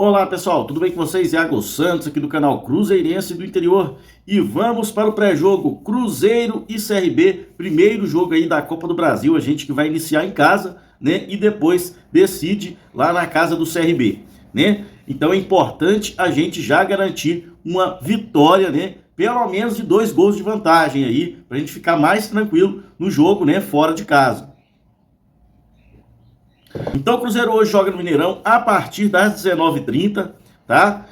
Olá pessoal, tudo bem com vocês? Iago Santos aqui do canal Cruzeirense do Interior e vamos para o pré-jogo Cruzeiro e CRB, primeiro jogo aí da Copa do Brasil, a gente que vai iniciar em casa, né, e depois decide lá na casa do CRB, né? Então é importante a gente já garantir uma vitória, né, pelo menos de 2 gols de vantagem aí, para a gente ficar mais tranquilo no jogo, né, fora de casa. Então o Cruzeiro hoje joga no Mineirão a partir das 19h30, tá?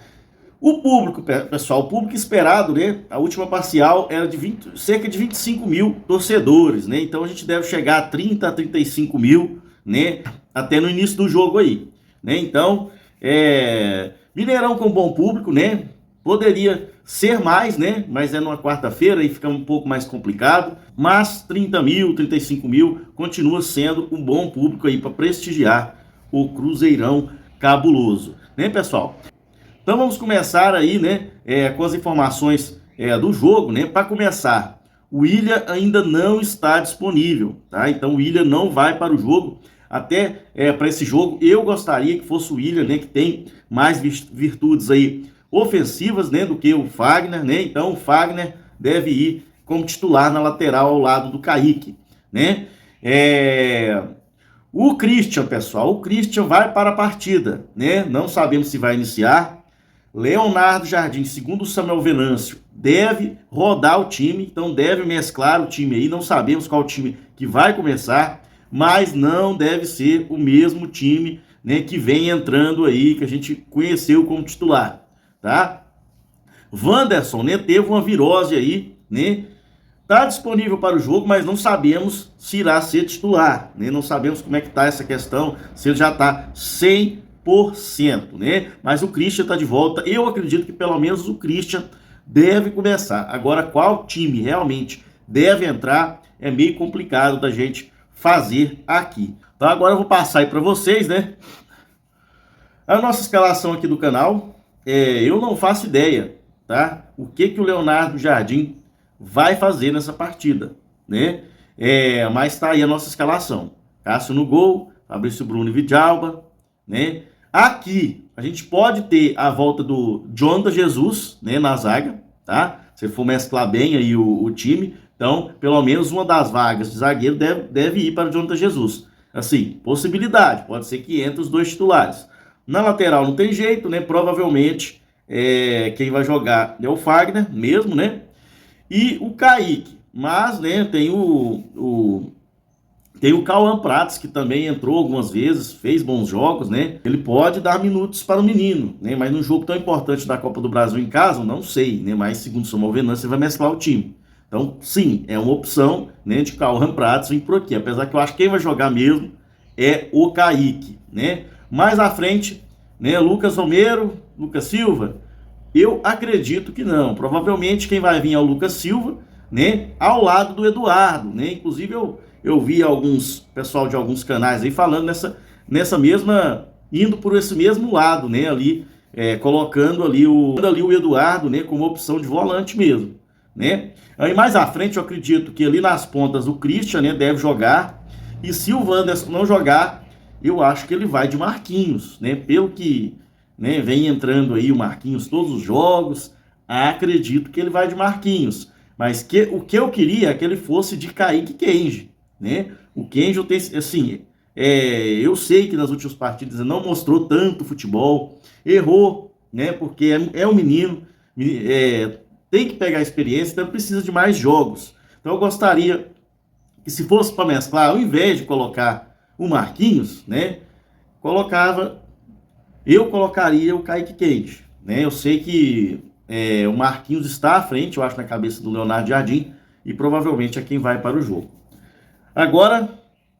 O público, pessoal, o público esperado, né? A última parcial era de cerca de 25 mil torcedores, né? Então a gente deve chegar a 30 a 35 mil, né? Até no início do jogo aí, né? Então, Mineirão com bom público, né? Poderia ser mais, né? Mas é numa quarta-feira e fica um pouco mais complicado. Mas 30 mil, 35 mil continua sendo um bom público aí para prestigiar o Cruzeirão cabuloso, né, pessoal? Então vamos começar aí, né, com as informações do jogo, né? Para começar, o Willian ainda não está disponível, tá? Então o Willian não vai para o jogo. Até para esse jogo eu gostaria que fosse o Willian, né, que tem mais virtudes aí ofensivas, né, do que o Fagner, né? Então o Fagner deve ir como titular na lateral ao lado do Kaique, né? O Christian, pessoal, o Christian vai para a partida, né? Não sabemos se vai iniciar. Leonardo Jardim, segundo o Samuel Venâncio, deve rodar o time, então deve mesclar o time aí. Não sabemos qual time que vai começar, mas não deve ser o mesmo time, né, que vem entrando aí, que a gente conheceu como titular, tá? Wanderson, né, teve uma virose aí, né? Tá disponível para o jogo, mas não sabemos se irá ser titular, né? Não sabemos como é que tá essa questão, se ele já tá 100%, né? Mas o Christian tá de volta. Eu acredito que pelo menos o Christian deve começar. Agora, qual time realmente deve entrar é meio complicado da gente fazer aqui. Então agora eu vou passar aí para vocês, né, a nossa escalação aqui do canal. Eu não faço ideia, tá? O que o Leonardo Jardim vai fazer nessa partida, né? Mas tá aí a nossa escalação. Cássio no gol, Fabrício Bruno e Vidalba, né? Aqui a gente pode ter a volta do Jonathan Jesus, né, na zaga, tá? Se for mesclar bem aí o time, então pelo menos uma das vagas de zagueiro deve ir para o Jonathan Jesus. Assim, possibilidade, pode ser que entre os 2 titulares. Na lateral não tem jeito, né? Provavelmente quem vai jogar é o Fagner mesmo, né? E o Kaique, mas, né, tem o Cauã Prates, que também entrou algumas vezes, fez bons jogos, né? Ele pode dar minutos para o menino, né? Mas num jogo tão importante da Copa do Brasil em casa, não sei, né? Mas segundo o Samuel Venâncio, você vai mesclar o time. Então, sim, é uma opção, né, de Cauã Prates vir por aqui. Apesar que eu acho que quem vai jogar mesmo é o Kaique, né? Mais à frente, né, Lucas Romero, Lucas Silva. Eu acredito que não. Provavelmente quem vai vir é o Lucas Silva, né, ao lado do Eduardo, né? Inclusive eu vi pessoal de alguns canais aí falando nessa mesma, indo por esse mesmo lado, né, ali, colocando ali o Eduardo, né, como opção de volante mesmo, né? Aí mais à frente eu acredito que ali nas pontas o Christian, né, deve jogar, e se o Wanderson não jogar, eu acho que ele vai de Marquinhos, né? Pelo que, né, vem entrando aí o Marquinhos todos os jogos, acredito que ele vai de Marquinhos. Mas o que eu queria é que ele fosse de Kaique Kenji, né? O Kenji tem, assim, eu sei que nas últimas partidas ele não mostrou tanto futebol, errou, né? Porque é um menino, tem que pegar experiência, então precisa de mais jogos. Então eu gostaria que, se fosse para mesclar, ao invés de colocar o Marquinhos, né, eu colocaria o Kaique Kenji, né? Eu sei que o Marquinhos está à frente, eu acho, na cabeça do Leonardo Jardim, e provavelmente é quem vai para o jogo. Agora,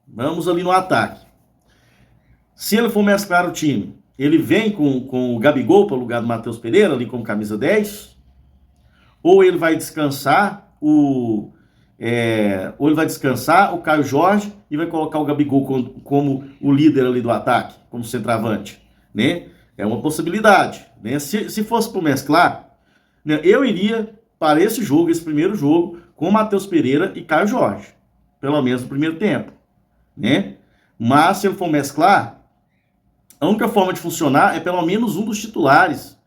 vamos ali no ataque. Se ele for mesclar o time, ele vem com o Gabigol para o lugar do Matheus Pereira, ali como camisa 10, ou ele vai descansar o Caio Jorge e vai colocar o Gabigol como o líder ali do ataque, como centroavante, né? É uma possibilidade, né? Se fosse para mesclar, né, eu iria para esse jogo, esse primeiro jogo, com Matheus Pereira e Caio Jorge, pelo menos no primeiro tempo, né? Mas se ele for mesclar, A única forma de funcionar é pelo menos um dos titulares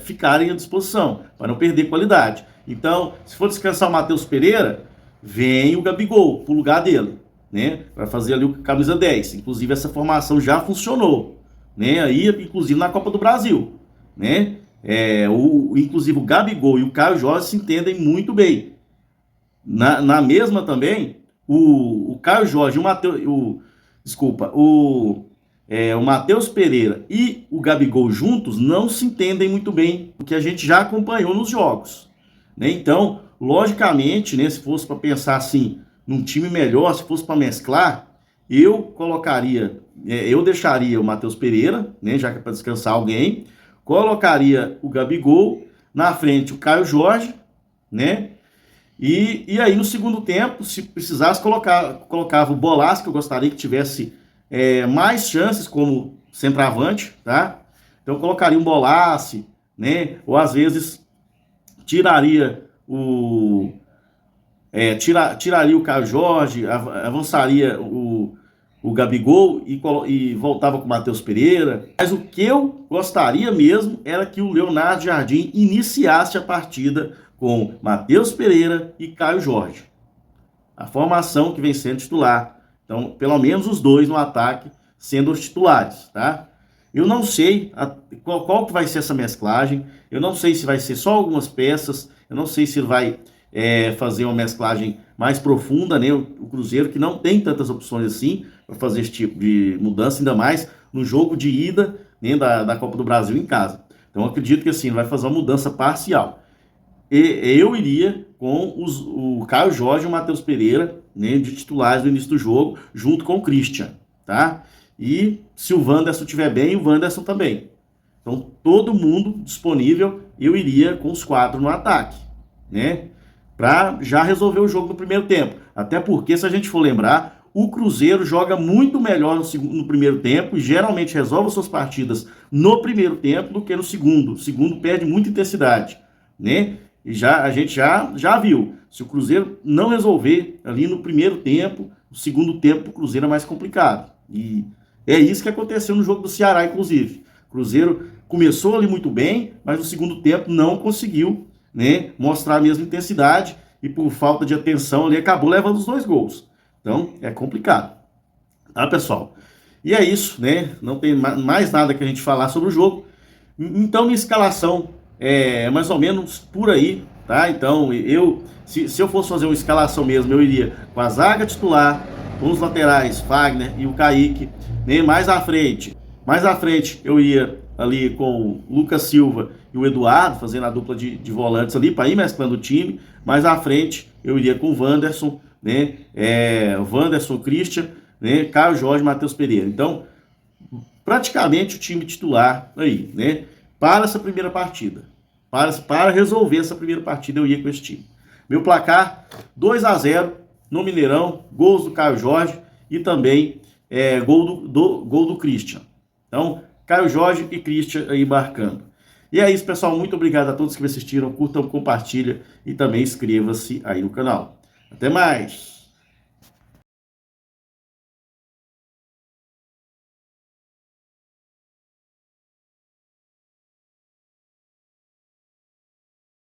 ficarem à disposição, para não perder qualidade. Então, se for descansar o Matheus Pereira, vem o Gabigol pro lugar dele, né? Vai fazer ali o camisa 10. Inclusive, essa formação já funcionou, né? Aí, inclusive, na Copa do Brasil, né? Inclusive, o Gabigol e o Caio Jorge se entendem muito bem. Na mesma também, o Caio Jorge, o Matheus Pereira e o Gabigol juntos não se entendem muito bem, o que a gente já acompanhou nos jogos, né? Então, logicamente, né, se fosse para pensar assim, num time melhor, se fosse para mesclar, eu deixaria o Matheus Pereira, né, já que é para descansar alguém, colocaria o Gabigol, na frente o Caio Jorge, né? E aí no segundo tempo, se precisasse, colocava o Bolaço, que eu gostaria que tivesse mais chances como centroavante, tá? Então eu colocaria um Bolaço, né? Ou às vezes tiraria tiraria o Caio Jorge, avançaria o Gabigol e voltava com o Matheus Pereira. Mas o que eu gostaria mesmo era que o Leonardo Jardim iniciasse a partida com Matheus Pereira e Caio Jorge. A formação que vem sendo titular. Então, pelo menos os dois no ataque sendo os titulares, tá? Eu não sei qual que vai ser essa mesclagem. Eu não sei se vai ser só algumas peças. Eu não sei se ele vai fazer uma mesclagem mais profunda, né? O Cruzeiro, que não tem tantas opções assim para fazer esse tipo de mudança, ainda mais no jogo de ida, né, da Copa do Brasil em casa. Então, eu acredito que assim, vai fazer uma mudança parcial. Eu iria com o Caio Jorge e o Matheus Pereira, né, de titulares no início do jogo, junto com o Christian, tá? E se o Wanderson estiver bem, o Wanderson também. Então, todo mundo disponível, eu iria com os 4 no ataque, né? Para já resolver o jogo no primeiro tempo. Até porque, se a gente for lembrar, o Cruzeiro joga muito melhor no primeiro tempo e geralmente resolve suas partidas no primeiro tempo do que no segundo. O segundo perde muita intensidade, né? E a gente já viu, se o Cruzeiro não resolver ali no primeiro tempo, o segundo tempo o Cruzeiro é mais complicado. E é isso que aconteceu no jogo do Ceará, inclusive. O Cruzeiro começou ali muito bem, mas no segundo tempo não conseguiu, né, mostrar a mesma intensidade e por falta de atenção ali acabou levando os 2 gols. Então é complicado, tá, pessoal? E é isso, né? Não tem mais nada que a gente falar sobre o jogo. Então minha escalação é mais ou menos por aí, tá? Então, se eu fosse fazer uma escalação mesmo, eu iria com a zaga titular, com os laterais, Fagner e o Kaique, né? Mais à frente eu ia ali com o Lucas Silva e o Eduardo, fazendo a dupla de volantes ali, para ir mesclando o time. Mais à frente eu iria com o Wanderson, né? Wanderson, Christian, né? Caio Jorge, Matheus Pereira. Então, praticamente o time titular aí, né? Para essa primeira partida. Para resolver essa primeira partida, eu ia com esse time. Meu placar, 2-0 no Mineirão, gols do Caio Jorge e também gol do Christian. Então, Caio Jorge e Christian aí marcando. E é isso, pessoal. Muito obrigado a todos que me assistiram. Curtam, compartilhem e também inscreva-se aí no canal. Até mais!